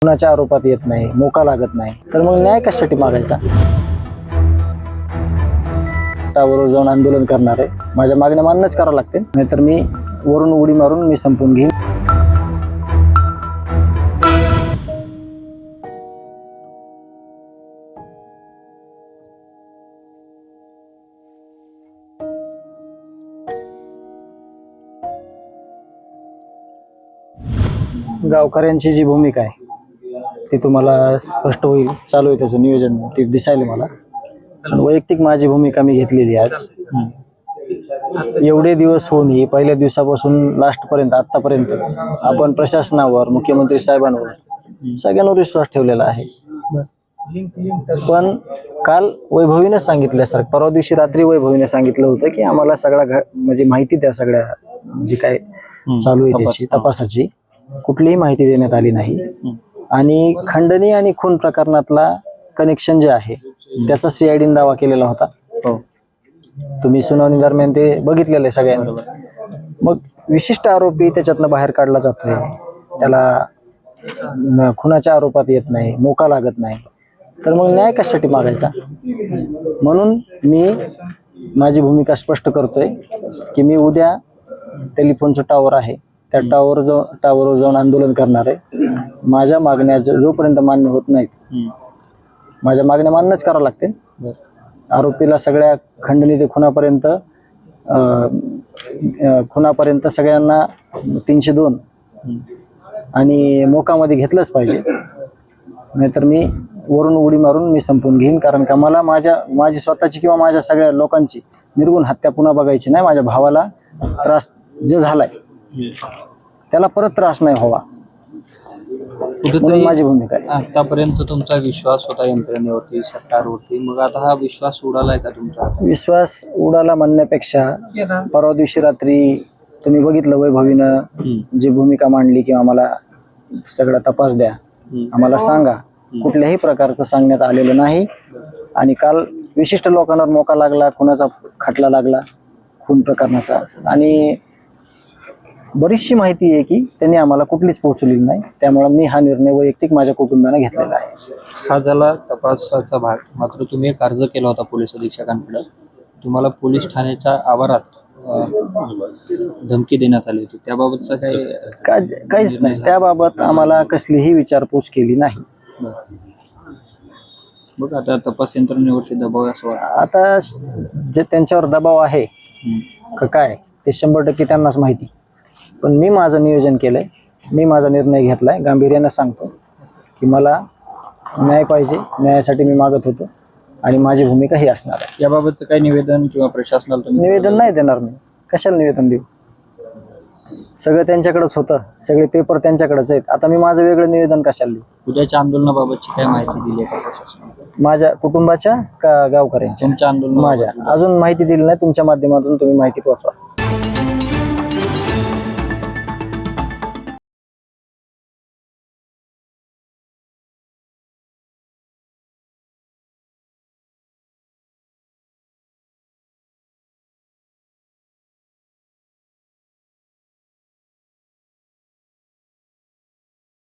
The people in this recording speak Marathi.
कुणाच्या आरोपात येत नाही, मोका लागत नाही, तर मग न्याय कशासाठी मागायचा? टावर जाऊन आंदोलन करणार आहे, माझ्या मागण्या मान्यच करावं लागते, नाहीतर मी वरून उडी मारून मी संपून घेईन. गावकऱ्यांची जी भूमिका आहे ती तुम्हाला स्पष्ट होईल, चालू आहे त्याचं नियोजन, ते दिसायला मला. वैयक्तिक माझी भूमिका मी घेतलेली आज. एवढे दिवस होऊनही पहिल्या दिवसापासून लास्ट पर्यंत आतापर्यंत आपण प्रशासनावर, मुख्यमंत्री साहेबांवर सगळ्यांवर विश्वास ठेवलेला आहे. पण काल वैभवीने सांगितल्यासारखं, परवा दिवशी रात्री वैभवीने सांगितलं होतं की आम्हाला सगळा म्हणजे माहिती द्या, सगळ्या जी काय चालू आहे त्याची तपासाची कुठलीही माहिती देण्यात आली नाही. आणि खंडणी आणि खून प्रकरणातला कनेक्शन जे आहे त्याचा सीआयडीने दावा केलेला होता. तुम्ही सुनावणी दरम्यान ते बघितलेलं आहे सगळ्यांबरोबर. मग विशिष्ट आरोपी त्याच्यातनं बाहेर काढला जातोय, त्याला खुनाच्या आरोपात येत नाही, मोका लागत नाही, तर मग न्याय कशासाठी मागायचा? म्हणून मी माझी भूमिका स्पष्ट करतोय की मी उद्या टेलिफोनचं टावर आहे त्या टावरवर जाऊन आंदोलन करणार आहे. माझ्या मागण्या जोपर्यंत मान्य होत नाहीत, माझ्या मागण्या मान्यच करावं लागतील. आरोपीला सगळ्या खंडणी ते खुनापर्यंत सगळ्यांना 302 आणि मोकामध्ये घेतलंच पाहिजे, नाहीतर मी वरून उडी मारून मी संपून घेईन. कारण का मला माझी स्वतःची किंवा माझ्या सगळ्या लोकांची निर्गुण हत्या पुन्हा बघायची नाही. माझ्या भावाला त्रास जे झालाय त्याला परत त्रास नाही व्हावा, माझी भूमिका आहे. आतापर्यंत तुमचा विश्वास होता यंत्रणेवरती, सरकारवरती, मग आता हा विश्वास उडालाय का तुमचा? विश्वास उडाला म्हणण्यापेक्षा परवा दिवशी रात्री तुम्ही बघितलं वैभवीनं जी भूमिका मांडली की आम्हाला सगळा तपास द्या, आम्हाला सांगा, कुठल्याही प्रकारचं सांगण्यात आलेलं नाही. आणि काल विशिष्ट लोकांवर मोका लागला, खुनाचा खटला लागला, खून प्रकरणाचा, आणि बरीचशी माहिती आहे की त्यांनी आम्हाला कुठलीच पोहोचवली नाही. त्यामुळे मी हा निर्णय वैयक्तिक माझ्या कुटुंबाने घेतलेला आहे. हा झाला तपासाचा भाग. मात्र तुम्ही एक अर्ज केला होता पोलीस अधीक्षकांकडे, तुम्हाला पोलीस ठाण्याच्या आवारात धमकी देण्यात आली होती, त्याबाबतचा काहीच नाही. त्याबाबत आम्हाला कसलीही विचारपूस केली नाही. बघ आता तपास यंत्रणेवरती दबाव असं वाटतं. आता जे त्यांच्यावर दबाव आहे काय ते 100% त्यांनाच माहिती. पण मी माझं नियोजन केलंय, मी माझा निर्णय घेतलाय, गांभीर्यानं सांगतो की मला न्याय पाहिजे, न्यायासाठी मी मागत होतो आणि माझी भूमिका ही असणार आहे. याबाबतचं काही निवेदन किंवा प्रशासनाला तुम्ही? निवेदन नाही देणार मी. कशाला निवेदन देऊ? सगळं त्यांच्याकडेच होतं, सगळे पेपर त्यांच्याकडेच आहेत. आता मी माझं वेगळं निवेदन कशाला देऊ? उद्याच्या आंदोलनाबाबतची काय माहिती दिली आहे का प्रशासनाला? माझ्या कुटुंबाच्या का गावकऱ्यांच्या? तुमच्या आंदोलन माझ्या अजून माहिती दिली नाही. तुमच्या माध्यमातून तुम्ही माहिती पोहोचवा.